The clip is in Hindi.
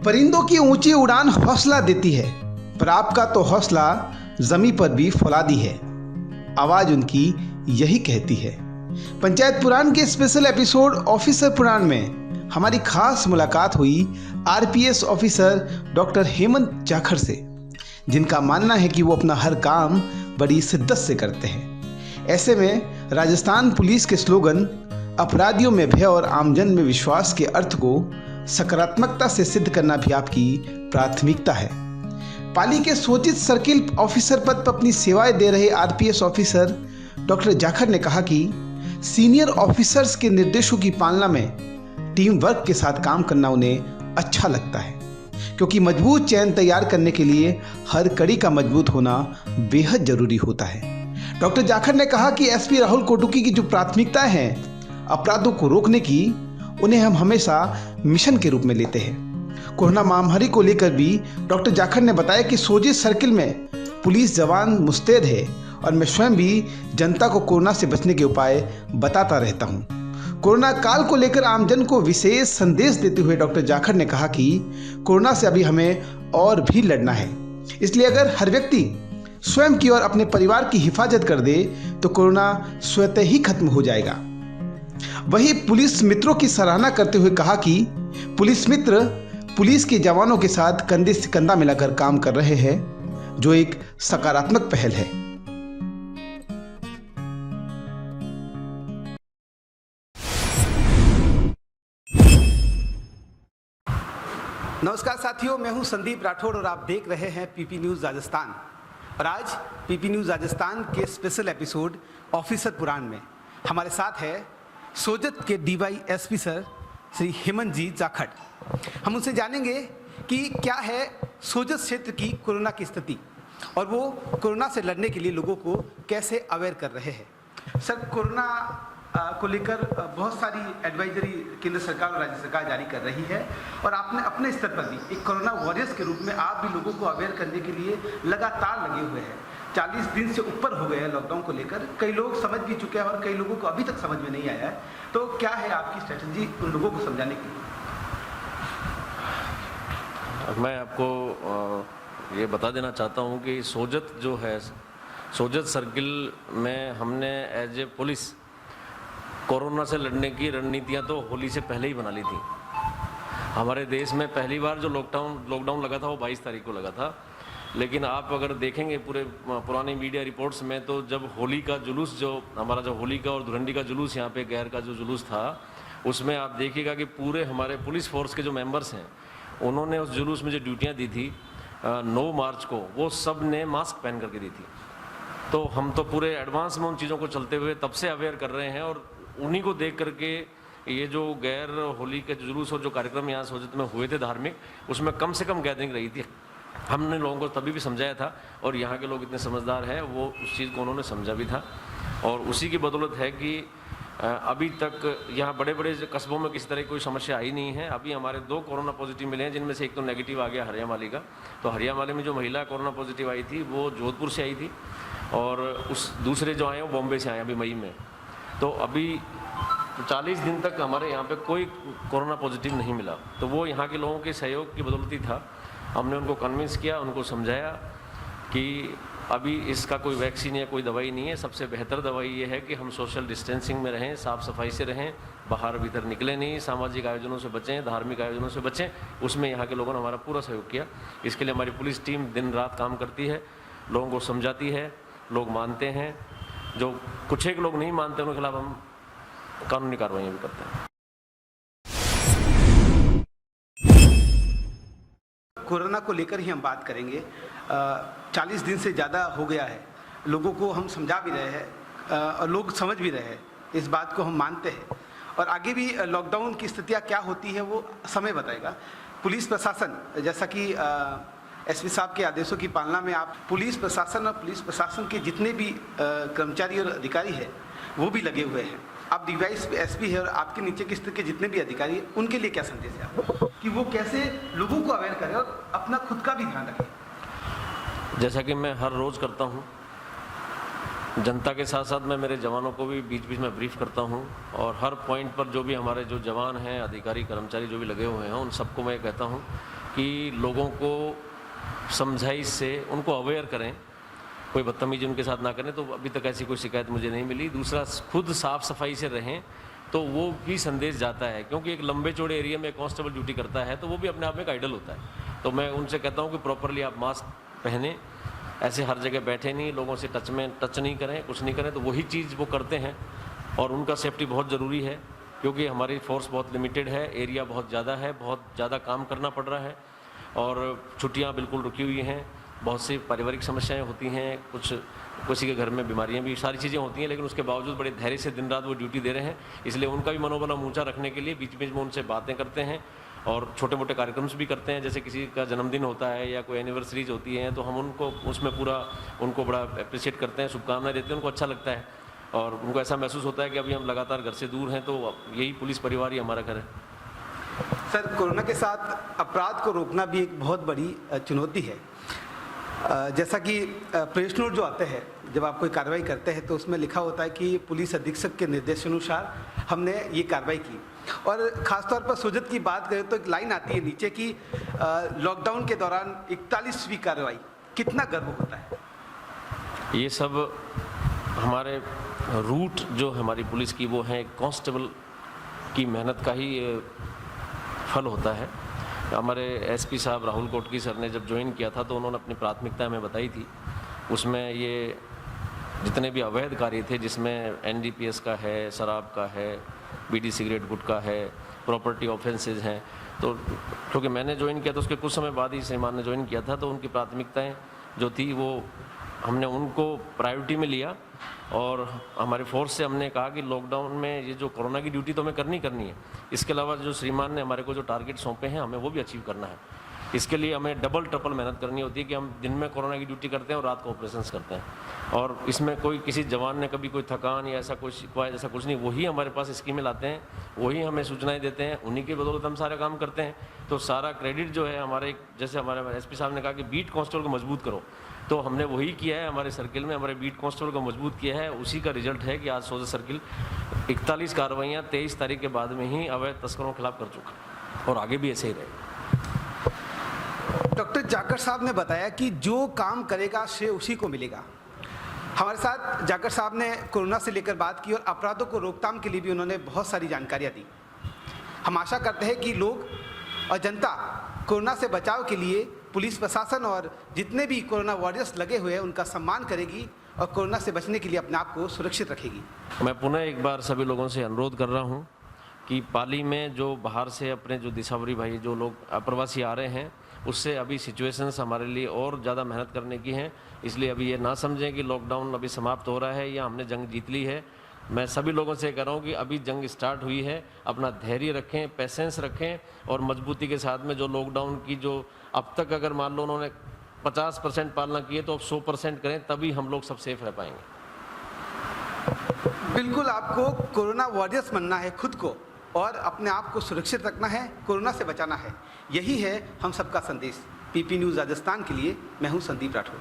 परिंदों की ऊंची उड़ान हौसला देती है, पर आपका तो हौसला जमीन पर भी फौलादी है। आवाज उनकी यही कहती है। पंचायत पुराण के स्पेशल एपिसोड ऑफिसर पुराण में हमारी खास मुलाकात हुई RPS officer doctor Hemant Jakhar से, जिनका मानना है कि वो अपना हर काम बड़ी शिद्दत से करते हैं। ऐसे में राजस्थान पुलिस के स्लोगन अपराधियों में भय और आमजन में विश्वास के अर्थ को सकारात्मकता से सिद्ध करना भी आपकी प्राथमिकता है। पाली के सोचित सर्किल ऑफिसर पद पर अपनी सेवाएं दे रहे आरपीएस ऑफिसर डॉक्टर जाखड़ ने कहा कि सीनियर ऑफिसर्स के निर्देशों की पालना में टीम वर्क के साथ काम करना उन्हें अच्छा लगता है, क्योंकि मजबूत चैन तैयार करने के लिए हर कड़ी का मजबूत होना बेहद जरूरी होता है। डॉक्टर जाखड़ ने कहा कि एसपी राहुल कोटुकी की जो प्राथमिकताएं हैं अपराधों को रोकने की, उन्हें हम हमेशा मिशन के रूप में लेते हैं। कोरोना महामारी को लेकर भी डॉक्टर जाखड़ ने बताया कि सोजित सर्किल में पुलिस जवान मुस्तैद है और मैं स्वयं भी जनता को कोरोना से बचने के उपाय बताता रहता हूं। कोरोना काल को लेकर आमजन को विशेष संदेश देते हुए डॉक्टर जाखड़ ने कहा कि कोरोना से अभी हमें और भी लड़ना है, इसलिए अगर हर व्यक्ति स्वयं की और अपने परिवार की हिफाजत कर दे तो कोरोना स्वतः ही खत्म हो जाएगा। वहीं पुलिस मित्रों की सराहना करते हुए कहा कि पुलिस मित्र पुलिस के जवानों के साथ कंधे से कंधा मिलाकर काम कर रहे हैं, जो एक सकारात्मक पहल है। नमस्कार साथियों, मैं हूं संदीप राठौड़ और आप देख रहे हैं पीपी न्यूज़ राजस्थान। और आज पीपी न्यूज़ राजस्थान के स्पेशल एपिसोड ऑफिसर पुराण में हमारे साथ है सोजत के डीवाईएसपी सर श्री हेमंत जी जाखड़। हम उनसे जानेंगे कि क्या है सोजत क्षेत्र की कोरोना की स्थिति और वो कोरोना से लड़ने के लिए लोगों को कैसे अवेयर कर रहे हैं। सर, कोरोना को लेकर बहुत सारी एडवाइजरी केंद्र सरकार और राज्य सरकार जारी कर रही है और आपने अपने स्तर पर भी एक कोरोना वॉरियर्स के रूप में आप भी लोगों को अवेयर करने के लिए लगातार लगे हुए हैं। 40 दिन से ऊपर हो गए हैं लॉकडाउन को लेकर, कई लोग समझ भी चुके हैं और कई लोगों को अभी तक समझ में नहीं आया है। तो क्या है आपकी स्ट्रेटजी उन लोगों को समझाने की? मैं आपको ये बता देना चाहता हूँ कि सोजत जो है, सोजत सर्किल में हमने एज ए पुलिस कोरोना से लड़ने की रणनीतियाँ तो होली से पहले ही बना ली थी। हमारे देश में पहली बार जो लॉकडाउन लगा था वो 22 तारीख को लगा था, लेकिन आप अगर देखेंगे पुरानी मीडिया रिपोर्ट्स में तो जब होली का जुलूस, जो हमारा जो होली का और धुरंडी का जुलूस यहाँ पे गैर का जो जुलूस था, उसमें आप देखिएगा कि पूरे हमारे पुलिस फोर्स के जो मेंबर्स हैं उन्होंने उस जुलूस में जो ड्यूटियाँ दी थी 9 मार्च को, वो सब ने मास्क पहन करके दी थी। तो हम तो पूरे एडवांस में उन चीज़ों को चलते हुए तब से अवेयर कर रहे हैं और उन्हीं को देख करके ये जो गैर होली के जुलूस और जो कार्यक्रम यहाँ सोजत में हुए थे धार्मिक, उसमें कम से कम गैदरिंग रही थी। हमने लोगों को तभी भी समझाया था और यहाँ के लोग इतने समझदार हैं, वो उस चीज़ को उन्होंने समझा भी था और उसी की बदौलत है कि अभी तक यहाँ बड़े बड़े कस्बों में किसी तरह की कोई समस्या आई नहीं है। अभी हमारे 2 कोरोना पॉजिटिव मिले हैं, जिनमें से एक तो नेगेटिव आ गया हरियाणा का। तो हरियाणा में जो महिला कोरोना पॉजिटिव आई थी वो जोधपुर से आई थी और उस दूसरे जो आए वो बॉम्बे से आए अभी मई में। तो अभी 40 दिन तक हमारे यहाँ पे कोई कोरोना पॉजिटिव नहीं मिला। तो वो यहाँ के लोगों के सहयोग की बदौलत ही था। हमने उनको कन्विंस किया, उनको समझाया कि अभी इसका कोई वैक्सीन या कोई दवाई नहीं है। सबसे बेहतर दवाई ये है कि हम सोशल डिस्टेंसिंग में रहें, साफ़ सफाई से रहें, बाहर भीतर निकले नहीं, सामाजिक आयोजनों से बचें, धार्मिक आयोजनों से बचें। उसमें यहाँ के लोगों ने हमारा पूरा सहयोग किया। इसके लिए हमारी पुलिस टीम दिन रात काम करती है, लोगों को समझाती है, लोग मानते हैं। जो कुछ एक लोग नहीं मानते उनके खिलाफ हम कानूनी कार्रवाई भी करते हैं। कोरोना को लेकर ही हम बात करेंगे। 40 दिन से ज़्यादा हो गया है, लोगों को हम समझा भी रहे हैं और लोग समझ भी रहे हैं, इस बात को हम मानते हैं और आगे भी लॉकडाउन की स्थितियाँ क्या होती है वो समय बताएगा। पुलिस प्रशासन, जैसा कि एसपी साहब के आदेशों की पालना में आप पुलिस प्रशासन और पुलिस प्रशासन के जितने भी कर्मचारी और अधिकारी हैं वो भी लगे हुए हैं। आप डीवाईएसपी है और आपके नीचे के स्तर के जितने भी अधिकारी हैं उनके लिए क्या संदेश है आपको कि वो कैसे लोगों को अवेयर करें और अपना खुद का भी ध्यान रखें? जैसा कि मैं हर रोज़ करता हूँ, जनता के साथ साथ मैं मेरे जवानों को भी बीच बीच में ब्रीफ करता हूँ और हर पॉइंट पर जो भी हमारे जो जवान हैं, अधिकारी, कर्मचारी जो भी लगे हुए हैं, उन सबको मैं कहता हूँ कि लोगों को समझाइश से उनको अवेयर करें, कोई बदतमीजी उनके साथ ना करें। तो अभी तक ऐसी कोई शिकायत मुझे नहीं मिली। दूसरा, खुद साफ़ सफाई से रहें तो वो भी संदेश जाता है, क्योंकि एक लंबे चौड़े एरिया में कांस्टेबल ड्यूटी करता है तो वो भी अपने आप में एक आइडल होता है। तो मैं उनसे कहता हूँ कि प्रॉपरली आप मास्क पहने, ऐसे हर जगह बैठे नहीं, लोगों से टच नहीं करें, कुछ नहीं करें, तो वही चीज़ वो करते हैं। और उनका सेफ्टी बहुत ज़रूरी है, क्योंकि हमारी फोर्स बहुत लिमिटेड है, एरिया बहुत ज़्यादा है, बहुत ज़्यादा काम करना पड़ रहा है और छुट्टियाँ बिल्कुल रुकी हुई हैं। बहुत सी पारिवारिक समस्याएं होती हैं, किसी के घर में बीमारियां भी, सारी चीज़ें होती हैं, लेकिन उसके बावजूद बड़े धैर्य से दिन रात वो ड्यूटी दे रहे हैं। इसलिए उनका भी मनोबल हम ऊँचा रखने के लिए बीच बीच में उनसे बातें करते हैं और छोटे मोटे कार्यक्रम्स भी करते हैं। जैसे किसी का जन्मदिन होता है या कोई एनिवर्सरीज होती हैं तो हम उनको उसमें पूरा उनको बड़ा अप्रिशिएट करते हैं, शुभकामनाएं देते हैं, उनको अच्छा लगता है और उनको ऐसा महसूस होता है कि अभी हम लगातार घर से दूर हैं, तो यही पुलिस परिवार ही हमारा घर है। सर, कोरोना के साथ अपराध को रोकना भी एक बहुत बड़ी चुनौती है। जैसा कि प्रेस नोट जो आते हैं, जब आप कोई कार्रवाई करते हैं तो उसमें लिखा होता है कि पुलिस अधीक्षक के निर्देशानुसार हमने ये कार्रवाई की। और ख़ासतौर पर सोजत की बात करें तो एक लाइन आती है नीचे की लॉकडाउन के दौरान 41वीं कार्रवाई। कितना गर्व होता है। ये सब हमारे रूट जो हमारी पुलिस की वो है कांस्टेबल की मेहनत का ही फल होता है। हमारे एसपी साहब राहुल कोटकी सर ने जब ज्वाइन किया था तो उन्होंने अपनी प्राथमिकता हमें बताई थी। उसमें ये जितने भी अवैध कार्य थे, जिसमें एनडीपीएस का है, शराब का है, बीड़ी सिगरेट गुटखा है, प्रॉपर्टी ऑफेंसेज हैं, तो क्योंकि मैंने ज्वाइन किया था उसके कुछ समय बाद ही श्रीमान ने ज्वाइन किया था, तो उनकी प्राथमिकताएं जो थी वो हमने उनको प्रायोरिटी में लिया और हमारी फोर्स से हमने कहा कि लॉकडाउन में ये जो कोरोना की ड्यूटी तो हमें करनी है, इसके अलावा जो श्रीमान ने हमारे को जो टारगेट सौंपे हैं हमें वो भी अचीव करना है। इसके लिए हमें डबल ट्रिपल मेहनत करनी होती है कि हम दिन में कोरोना की ड्यूटी करते हैं और रात को ऑपरेशंस करते हैं। और इसमें कोई किसी जवान ने कभी कोई थकान या ऐसा कोई शिकवायत ऐसा कुछ नहीं, वही हमारे पास स्कीमें लाते हैं, वही हमें सूचनाएं देते हैं, उन्हीं की बदौलत हम सारे काम करते हैं। तो सारा क्रेडिट जो है हमारे, जैसे हमारे एसपी साहब ने कहा कि बीट कांस्टेबल को मजबूत करो, तो हमने वही किया है। हमारे सर्किल में हमारे बीट कांस्टेबल को मजबूत किया है। उसी का रिजल्ट है कि आज सोजत सर्किल 41 कार्रवाइयाँ 23 तारीख के बाद में ही अवैध तस्करों के खिलाफ कर चुका और आगे भी ऐसे ही रहेगा। डॉक्टर जाकर साहब ने बताया कि जो काम करेगा श्रेय उसी को मिलेगा। हमारे साथ जाकर साहब ने कोरोना से लेकर बात की और अपराधों को रोकथाम के लिए भी उन्होंने बहुत सारी जानकारियाँ दी। हम आशा करते हैं कि लोग और जनता कोरोना से बचाव के लिए पुलिस प्रशासन और जितने भी कोरोना वॉरियर्स लगे हुए हैं उनका सम्मान करेगी और कोरोना से बचने के लिए अपने आप को सुरक्षित रखेगी। मैं पुनः एक बार सभी लोगों से अनुरोध कर रहा हूं कि पाली में जो बाहर से अपने जो दिशावरी भाई जो लोग अप्रवासी आ रहे हैं, उससे अभी सिचुएशंस हमारे लिए और ज़्यादा मेहनत करने की हैं। इसलिए अभी ये ना समझें कि लॉकडाउन अभी समाप्त हो रहा है या हमने जंग जीत ली है। मैं सभी लोगों से कह रहा हूँ कि अभी जंग स्टार्ट हुई है, अपना धैर्य रखें, पेशेंस रखें और मजबूती के साथ में जो लॉकडाउन की जो अब तक अगर मान लो उन्होंने 50% पालना की है तो अब 100% करें, तभी हम लोग सब सेफ रह पाएंगे। बिल्कुल, आपको कोरोना वॉरियर्स बनना है खुद को और अपने आप को सुरक्षित रखना है, कोरोना से बचाना है। यही है हम सबका संदेश। पीपी न्यूज़ राजस्थान के लिए मैं हूँ संदीप राठौर।